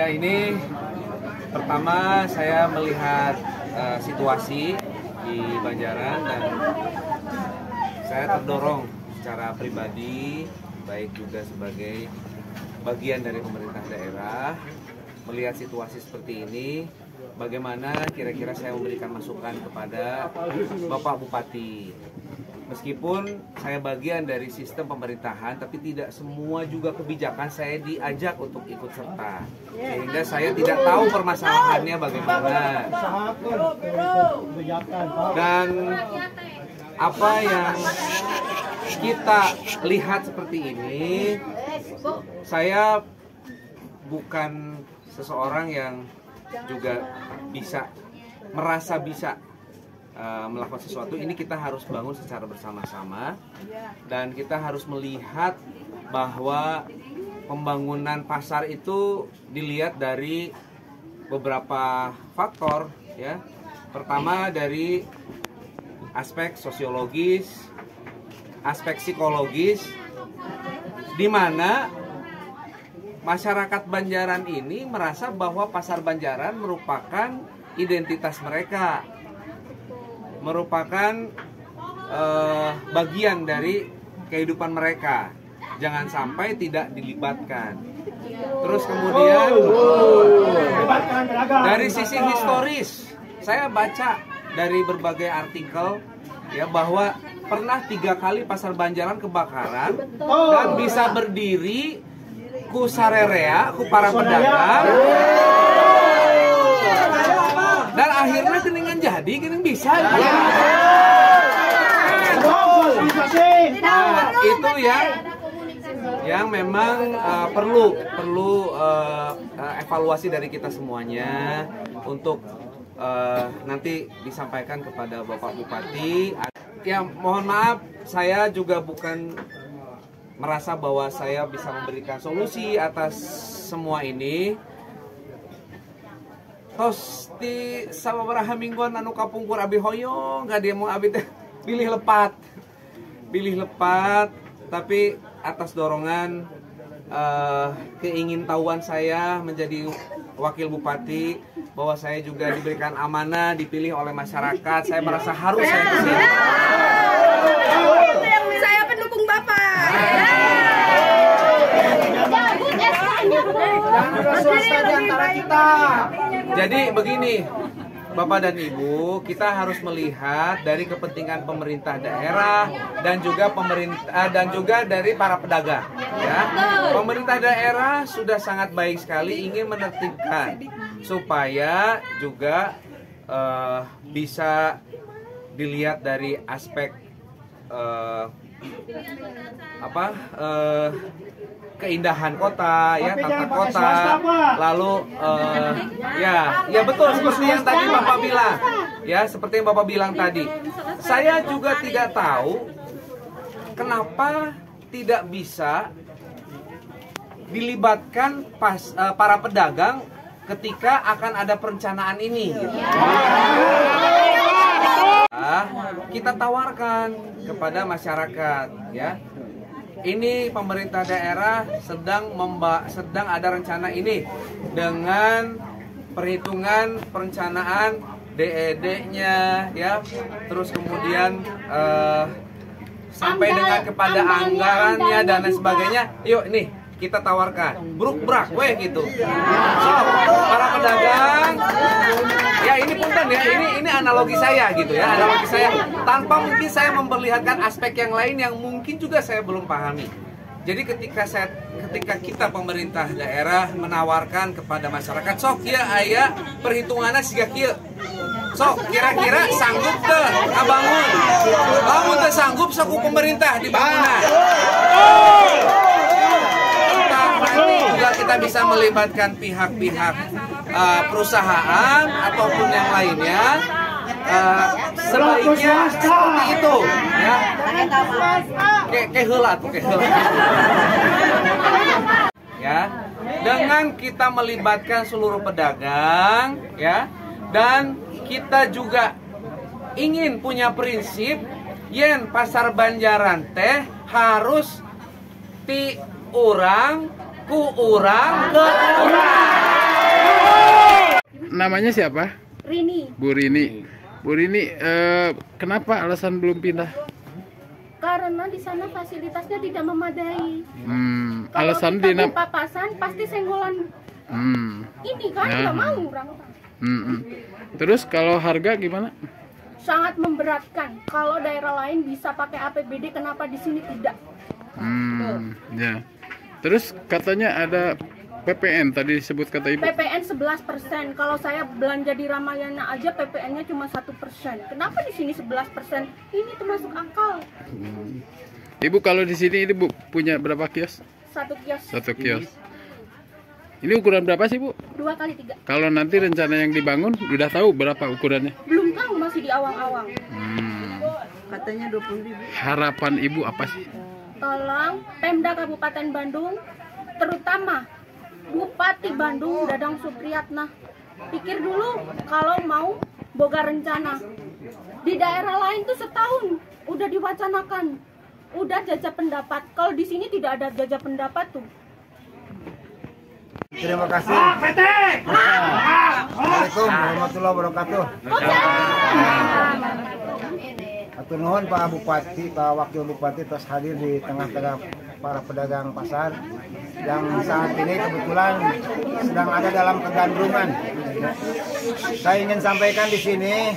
Ya, ini pertama saya melihat situasi di Banjaran dan saya terdorong secara pribadi, baik juga sebagai bagian dari pemerintah daerah, melihat situasi seperti ini, bagaimana kira-kira saya memberikan masukan kepada Bapak Bupati. Meskipun saya bagian dari sistem pemerintahan, tapi tidak semua juga kebijakan saya diajak untuk ikut serta. Sehingga saya tidak tahu permasalahannya bagaimana. Dan apa yang kita lihat seperti ini, saya bukan seseorang yang juga merasa bisa melakukan sesuatu. Ini kita harus bangun secara bersama-sama dan kita harus melihat bahwa pembangunan pasar itu dilihat dari beberapa faktor, ya. Pertama dari aspek sosiologis, aspek psikologis, di mana masyarakat Banjaran ini merasa bahwa pasar Banjaran merupakan identitas mereka, merupakan bagian dari kehidupan mereka. Jangan sampai tidak dilibatkan. Terus kemudian dari sisi historis, saya baca dari berbagai artikel ya bahwa pernah 3 kali pasar Banjaran kebakaran dan bisa berdiri ku sarerea, ku para pedagang. Dan akhirnya geningan jadi, gening bisa. Nah, itu yang memang perlu evaluasi dari kita semuanya untuk nanti disampaikan kepada Bapak Bupati. Ya, mohon maaf, saya juga bukan merasa bahwa saya bisa memberikan solusi atas semua ini. Tos di sababaraha mingguan anu kapungkur abi hoyong, gak dia mau abi teh pilih lepat, tapi atas dorongan keingintahuan saya menjadi wakil bupati, bahwa saya juga diberikan amanah, dipilih oleh masyarakat, saya merasa harus saya kesini. Saya pendukung Bapak. Jadi begini, Bapak dan Ibu, kita harus melihat dari kepentingan pemerintah daerah dan juga dari para pedagang. Ya, pemerintah daerah sudah sangat baik sekali ingin menertibkan supaya juga bisa dilihat dari aspek keindahan kota, ya, tata kota, lalu ya betul seperti yang tadi Bapak bilang, ya, seperti yang Bapak bilang tadi. Saya juga tidak tahu kenapa tidak bisa dilibatkan para pedagang ketika akan ada perencanaan ini. Gitu. Kita tawarkan kepada masyarakat, ya. Ini pemerintah daerah sedang ada rencana ini dengan perhitungan perencanaan DED-nya, ya, terus kemudian sampai dengan kepada anggarannya dan lain sebagainya. Yuk nih kita tawarkan, bruk-brak, weh gitu. So, para pedagang, ya ini punten ya, ini analogi saya gitu ya, analogi saya. Tanpa mungkin saya memperlihatkan aspek yang lain yang mungkin juga saya belum pahami. Jadi ketika kita pemerintah daerah menawarkan kepada masyarakat, sok ya aya perhitungannya siga kieu. Sok kira-kira sanggup teu ngabangun. Lamun teu sanggup sok pemerintah dibangunan. Nanti juga kita bisa melibatkan pihak-pihak perusahaan ataupun yang lainnya. Sebaiknya seperti itu, ya. Keheula tuh, keheula. Ya, dengan kita melibatkan seluruh pedagang, ya, dan kita juga ingin punya prinsip yen pasar Banjaran teh harus ti urang ku urang ke urang. namanya siapa? Rini. Bu Rini. Bu Rini, kenapa alasan belum pindah? Karena di sana fasilitasnya tidak memadai. Kalau Alasan kita di papasan pasti senggolan. Ini kan nggak mau orang. Terus kalau harga gimana? Sangat memberatkan. Kalau daerah lain bisa pakai APBD, kenapa di sini tidak? Ya. Terus katanya ada PPN tadi disebut kata ibu. PPN 11%. Kalau saya belanja di Ramayana aja PPN-nya cuma 1%. Kenapa di sini 11%? Ini termasuk akal. Ibu kalau di sini ibu punya berapa kios? 1 kios. 1 kios. Ini ukuran berapa sih, Bu? 2x3. Kalau nanti rencana yang dibangun udah tahu berapa ukurannya? Belum tahu, masih di awang-awang. Katanya 20.000. Harapan ibu apa sih? Tolong Pemda Kabupaten Bandung, terutama Bupati Bandung Dadang Supriyatna, pikir dulu kalau mau boga rencana. Di daerah lain tuh setahun udah diwacanakan, udah jajak pendapat. Kalau di sini tidak ada jajak pendapat tuh. Terima kasih. Assalamualaikum warahmatullahi wabarakatuh. Atur nuhun Pak Bupati, Pak Wakil Bupati terus hadir di tengah-tengah para pedagang pasar yang saat ini kebetulan sedang ada dalam kegandrungan. Saya ingin sampaikan di sini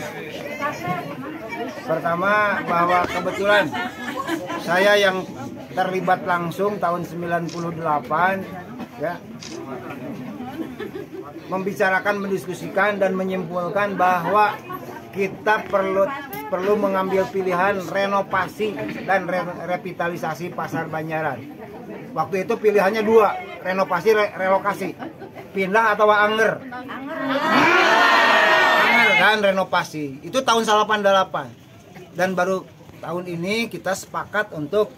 pertama bahwa kebetulan saya yang terlibat langsung tahun 98 ya, membicarakan, mendiskusikan dan menyimpulkan bahwa kita perlu mengambil pilihan renovasi dan revitalisasi pasar Banjaran. Waktu itu pilihannya dua, renovasi, relokasi, pindah atau anger. Anger kan renovasi. Itu tahun 88. Dan baru tahun ini kita sepakat untuk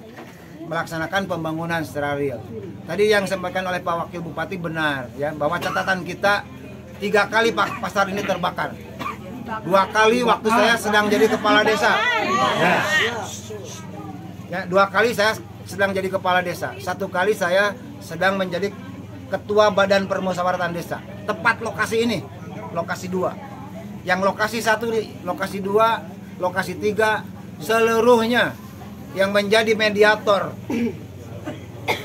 melaksanakan pembangunan secara real. Tadi yang disampaikan oleh Pak Wakil Bupati benar ya, bahwa catatan kita 3 kali pasar ini terbakar. 2 kali waktu saya sedang jadi kepala desa. Ya, 2 kali saya sedang jadi kepala desa. 1 kali saya sedang menjadi ketua Badan Permusyawaratan Desa. Tepat lokasi ini, lokasi 2. Yang lokasi 1 di lokasi 2, lokasi 3 seluruhnya yang menjadi mediator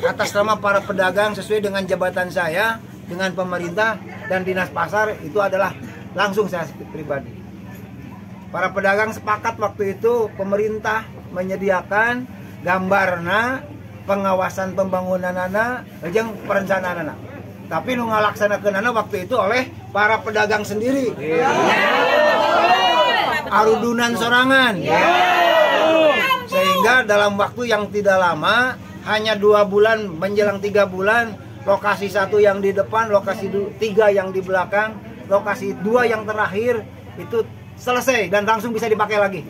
atas nama para pedagang sesuai dengan jabatan saya dengan pemerintah dan dinas pasar itu adalah langsung saya pribadi. Para pedagang sepakat waktu itu pemerintah menyediakan gambarna pengawasan pembangunan jeung perencanaan. Tapi nu ngalaksanakeunana waktu itu oleh para pedagang sendiri. Arudunan sorangan. Sehingga dalam waktu yang tidak lama, hanya 2 bulan menjelang 3 bulan, lokasi 1 yang di depan, lokasi 3 yang di belakang, lokasi 2 yang terakhir itu selesai dan langsung bisa dipakai lagi.